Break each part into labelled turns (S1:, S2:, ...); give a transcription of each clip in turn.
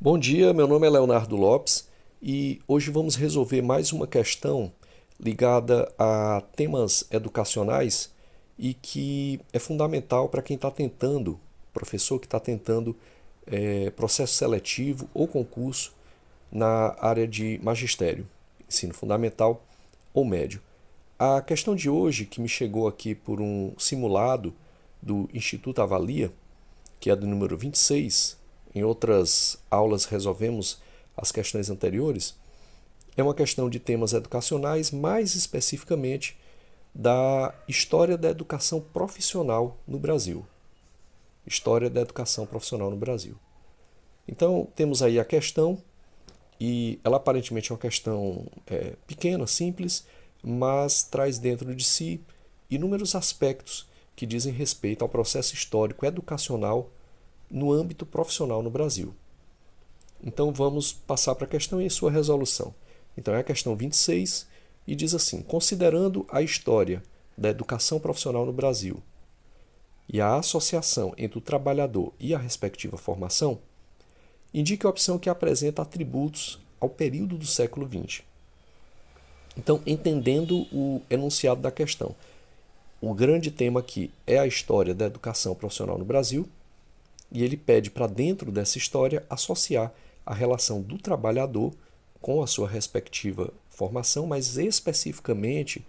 S1: Bom dia, meu nome é Leonardo Lopes e hoje vamos resolver mais uma questão ligada a temas educacionais e que é fundamental para quem está tentando, professor que está tentando processo seletivo ou concurso na área de magistério, ensino fundamental ou médio. A questão de hoje, que me chegou aqui por um simulado do Instituto Avalia, que é do número 26, em outras aulas resolvemos as questões anteriores, é uma questão de temas educacionais, mais especificamente da história da educação profissional no Brasil. História da educação profissional no Brasil. Então, temos aí a questão, e ela aparentemente é uma questão pequena, simples, mas traz dentro de si inúmeros aspectos que dizem respeito ao processo histórico educacional no âmbito profissional no Brasil. Então vamos passar para a questão e sua resolução. Então é a questão 26 e diz assim: considerando a história da educação profissional no Brasil e a associação entre o trabalhador e a respectiva formação, indique a opção que apresenta atributos ao período do século XX. Então, entendendo o enunciado da questão, o grande tema aqui é a história da educação profissional no Brasil, e ele pede para dentro dessa história associar a relação do trabalhador com a sua respectiva formação, mas especificamente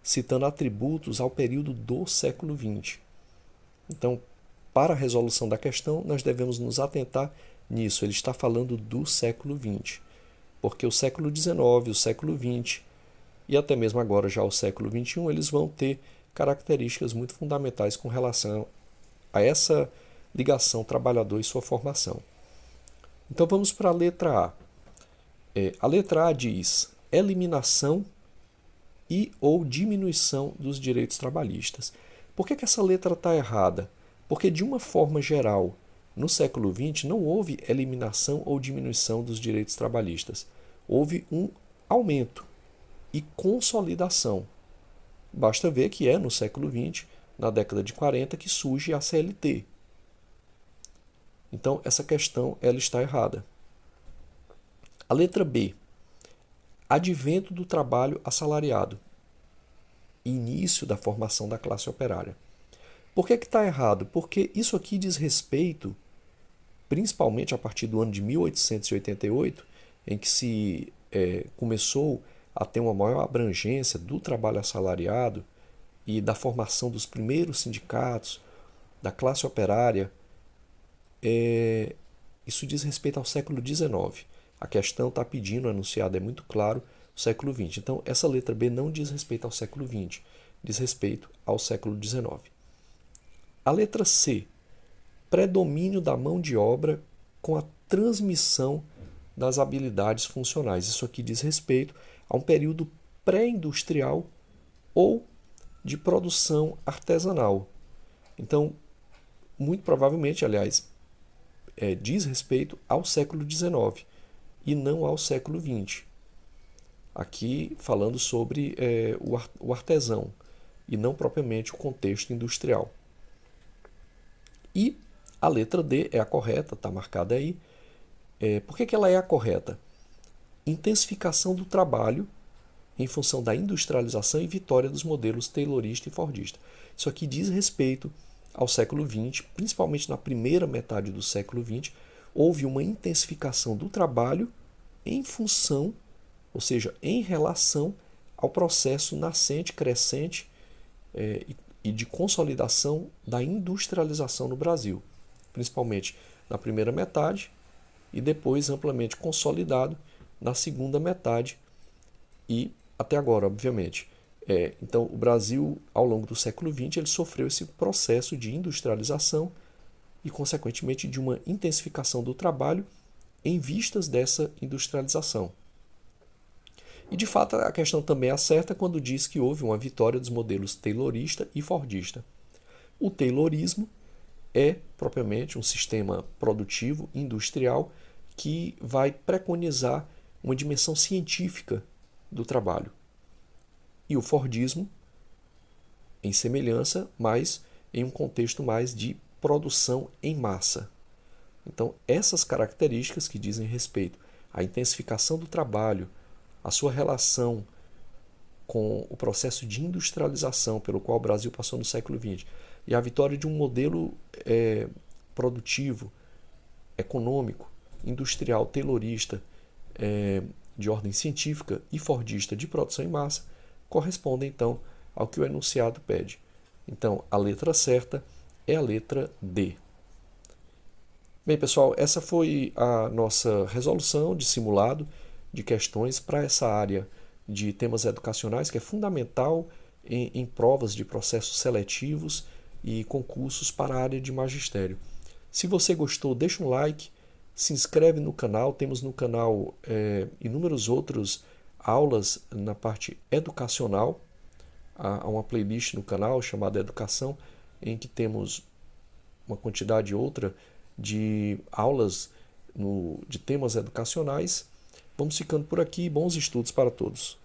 S1: citando atributos ao período do século XX. Então, para a resolução da questão, nós devemos nos atentar nisso. Ele está falando do século XX, porque o século XIX, o século XX e até mesmo agora já o século XXI, eles vão ter características muito fundamentais com relação a essa ligação trabalhador e sua formação. Então vamos para a letra A. A letra A diz eliminação e ou diminuição dos direitos trabalhistas. Por que essa letra está errada? Porque, de uma forma geral, no século XX não houve eliminação ou diminuição dos direitos trabalhistas. Houve um aumento e consolidação. Basta ver que é no século XX, na década de 40, que surge a CLT. Então, essa questão ela está errada. A letra B. Advento do trabalho assalariado. Início da formação da classe operária. Por que está errado? Porque isso aqui diz respeito, principalmente a partir do ano de 1888, em que se começou a ter uma maior abrangência do trabalho assalariado e da formação dos primeiros sindicatos, da classe operária. Isso diz respeito ao século XIX. A questão está pedindo, anunciado, é muito claro, o século XX. Então, essa letra B não diz respeito ao século XX, diz respeito ao século XIX. A letra C, predomínio da mão de obra com a transmissão das habilidades funcionais. Isso aqui diz respeito a um período pré-industrial ou de produção artesanal. Então, muito provavelmente, aliás, diz respeito ao século XIX e não ao século XX. Aqui falando sobre o artesão e não propriamente o contexto industrial. E a letra D é a correta, está marcada aí. Por que ela é a correta? Intensificação do trabalho em função da industrialização e vitória dos modelos taylorista e fordista. Isso aqui diz respeito ao século XX, principalmente na primeira metade do século XX, houve uma intensificação do trabalho em função, ou seja, em relação ao processo nascente, crescente e de consolidação da industrialização no Brasil, principalmente na primeira metade e depois amplamente consolidado na segunda metade e até agora, obviamente. Então, o Brasil, ao longo do século XX, ele sofreu esse processo de industrialização e, consequentemente, de uma intensificação do trabalho em vistas dessa industrialização. E, de fato, a questão também acerta quando diz que houve uma vitória dos modelos taylorista e fordista. O taylorismo é, propriamente, um sistema produtivo, industrial, que vai preconizar uma dimensão científica do trabalho. E o fordismo, em semelhança, mas em um contexto mais de produção em massa. Então, essas características que dizem respeito à intensificação do trabalho, a sua relação com o processo de industrialização pelo qual o Brasil passou no século XX e a vitória de um modelo produtivo, econômico, industrial, taylorista, de ordem científica e fordista de produção em massa, correspondem então ao que o enunciado pede. Então, a letra certa é a letra D. Bem, pessoal, essa foi a nossa resolução de simulado de questões para essa área de temas educacionais, que é fundamental em provas de processos seletivos e concursos para a área de magistério. Se você gostou, deixa um like, se inscreve no canal, temos no canal inúmeros outros aulas na parte educacional, há uma playlist no canal chamada Educação, em que temos uma quantidade outra de aulas de temas educacionais. Vamos ficando por aqui. Bons estudos para todos.